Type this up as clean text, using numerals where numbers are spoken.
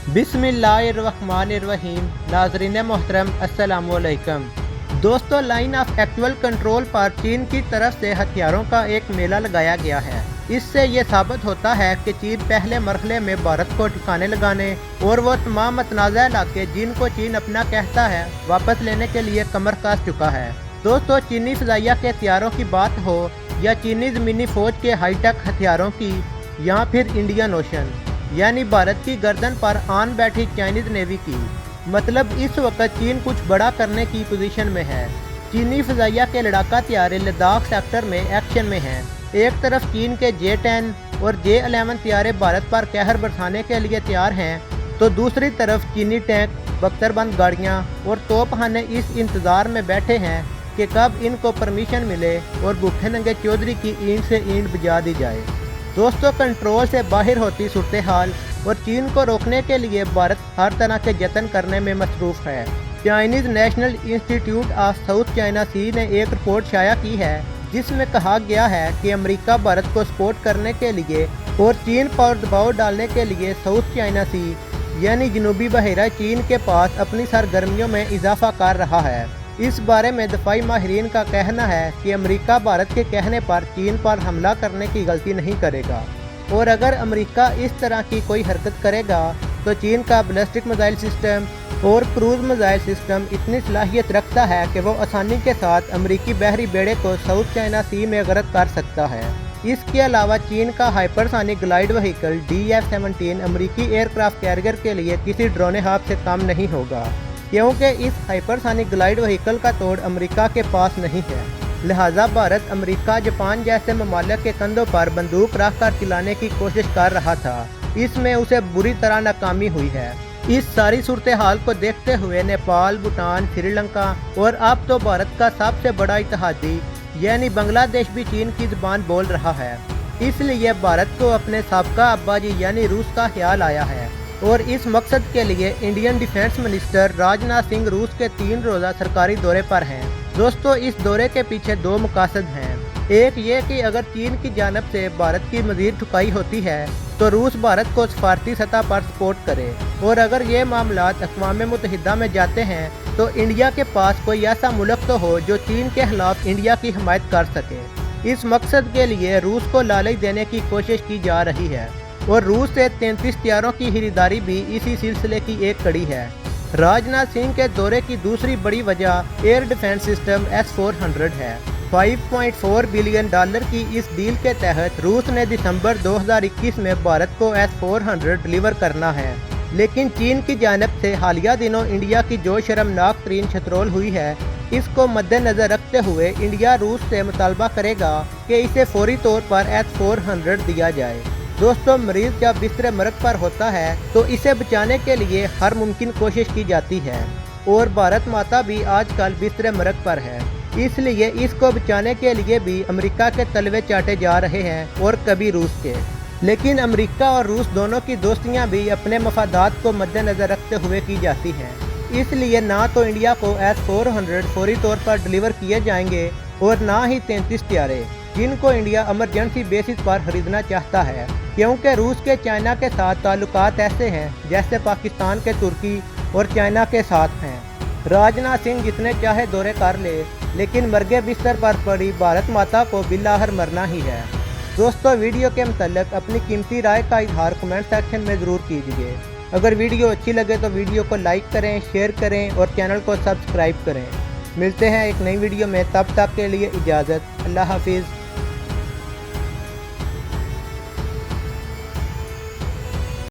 बिस्मिल्लाहिर्रहमानिर्रहीम। नाज़रीन मोहतरम, अस्सलामुअलैकुम। दोस्तों, लाइन ऑफ एक्चुअल कंट्रोल पर चीन की तरफ से हथियारों का एक मेला लगाया गया है। इससे ये साबित होता है कि चीन पहले मरहले में भारत को ठिकाने लगाने और वो तमाम मतनाज़ा इलाके जिनको चीन अपना कहता है वापस लेने के लिए कमर कस चुका है। दोस्तों, चीनी फ़िज़ाइया के हथियारों की बात हो या चीनी ज़मीनी फ़ौज के हाईटेक हथियारों की या फिर इंडियन ओशन यानी भारत की गर्दन पर आन बैठी चाइनीज़ नेवी की, मतलब इस वक्त चीन कुछ बड़ा करने की पोजीशन में है। चीनी फ़िज़ाइया के लड़ाका तैयारे लद्दाख सेक्टर में एक्शन में हैं। एक तरफ चीन के J-10 और J-11 तैयारे भारत पर कहर बरसाने के लिए तैयार हैं, तो दूसरी तरफ चीनी टैंक, बख्तरबंद गाड़ियाँ और तोपखाने इस इंतज़ार में बैठे हैं कि कब इनको परमिशन मिले और भूखे नंगे चौधरी की ईंट से ईंट बजा दी जाए। दोस्तों, कंट्रोल से बाहर होती सूरत हाल और चीन को रोकने के लिए भारत हर तरह के जतन करने में मसरूफ़ है। Chinese national institute of South China Sea ने एक रिपोर्ट शाया की है जिसमें कहा गया है कि अमेरिका भारत को सपोर्ट करने के लिए और चीन पर दबाव डालने के लिए साउथ चाइना सी यानी जनूबी बहरा चीन के पास अपनी सरगर्मियों में इजाफा कर रहा है। इस बारे में दफाई माहिरीन का कहना है कि अमेरिका भारत के कहने पर चीन पर हमला करने की गलती नहीं करेगा, और अगर अमेरिका इस तरह की कोई हरकत करेगा तो चीन का बैलिस्टिक मिसाइल सिस्टम और क्रूज मिसाइल सिस्टम इतनी सलाहियत रखता है कि वो आसानी के साथ अमेरिकी बहरी बेड़े को साउथ चाइना सी में गर्क कर सकता है। इसके अलावा चीन का हाइपरसोनिक ग्लाइड व्हीकल DF-17 अमेरिकी एयरक्राफ्ट कैरियर के लिए किसी ड्रोन हब से कम नहीं होगा, क्योंकि इस हाइपरसोनिक ग्लाइड व्हीकल का तोड़ अमेरिका के पास नहीं है। लिहाजा भारत अमेरिका, जापान जैसे ममालिक के कंधों पर बंदूक रख कर चलाने की कोशिश कर रहा था। इसमें उसे बुरी तरह नाकामी हुई है। इस सारी सूरत हाल को देखते हुए नेपाल, भूटान, श्रीलंका और अब तो भारत का सबसे बड़ा इत्तेहादी यानी बांग्लादेश भी चीन की ज़बान बोल रहा है। इसलिए भारत को अपने साबका अब्बाजी यानी रूस का ख्याल आया है और इस मकसद के लिए Indian defence minister Rajnath Singh रूस के 3 रोज़ा सरकारी दौरे पर हैं। दोस्तों, इस दौरे के पीछे 2 मकसद हैं। एक ये कि अगर चीन की जानब से भारत की मज़ीद ठुकाई होती है तो रूस भारत को सफारती सतह पर सपोर्ट करे, और अगर ये मामलात अक़वाम मुत्तहिदा में जाते हैं तो इंडिया के पास कोई ऐसा मुल्क तो हो जो चीन के खिलाफ इंडिया की हिमायत कर सके। इस मकसद के लिए रूस को लालच देने की कोशिश की जा रही है और रूस से 33 तैयारों की खरीदारी भी इसी सिलसिले की एक कड़ी है। राजनाथ सिंह के दौरे की दूसरी बड़ी वजह एयर डिफेंस सिस्टम S-400 है। $5.4 बिलियन की इस डील के तहत रूस ने दिसंबर 2021 में भारत को S-400 डिलीवर करना है, लेकिन चीन की जानब से हालिया दिनों इंडिया की जो शर्मनाक तरीन छतरोल हुई है, इसको मद्देनज़र रखते हुए इंडिया रूस से मुतालबा करेगा कि इसे फौरी तौर पर S-400 दिया जाए। दोस्तों, मरीज़ जब बिस्तर मरग पर होता है तो इसे बचाने के लिए हर मुमकिन कोशिश की जाती है, और भारत माता भी आजकल बिस्तर मरग पर है। इसलिए इसको बचाने के लिए भी अमेरिका के तलवे चाटे जा रहे हैं और कभी रूस के। लेकिन अमेरिका और रूस दोनों की दोस्तियां भी अपने मफादात को मद्देनज़र रखते हुए की जाती हैं। इसलिए ना तो इंडिया को S-400 फौरी तौर पर डिलीवर किए जाएंगे और ना ही 33 तैयारे जिनको इंडिया इमरजेंसी बेसिस पर खरीदना चाहता है, क्योंकि रूस के चाइना के साथ ताल्लुकात ऐसे हैं जैसे पाकिस्तान के तुर्की और चाइना के साथ हैं। राजनाथ सिंह जितने चाहे दौरे कर ले, लेकिन मरगे बिस्तर पर पड़ी भारत माता को बिल्लाहर मरना ही है। दोस्तों, वीडियो के मुताल्लिक अपनी कीमती राय का इजहार कमेंट सेक्शन में ज़रूर कीजिए। अगर वीडियो अच्छी लगे तो वीडियो को लाइक करें, शेयर करें और चैनल को सब्सक्राइब करें। मिलते हैं एक नई वीडियो में, तब तक के लिए इजाज़त। अल्लाह हाफिज़।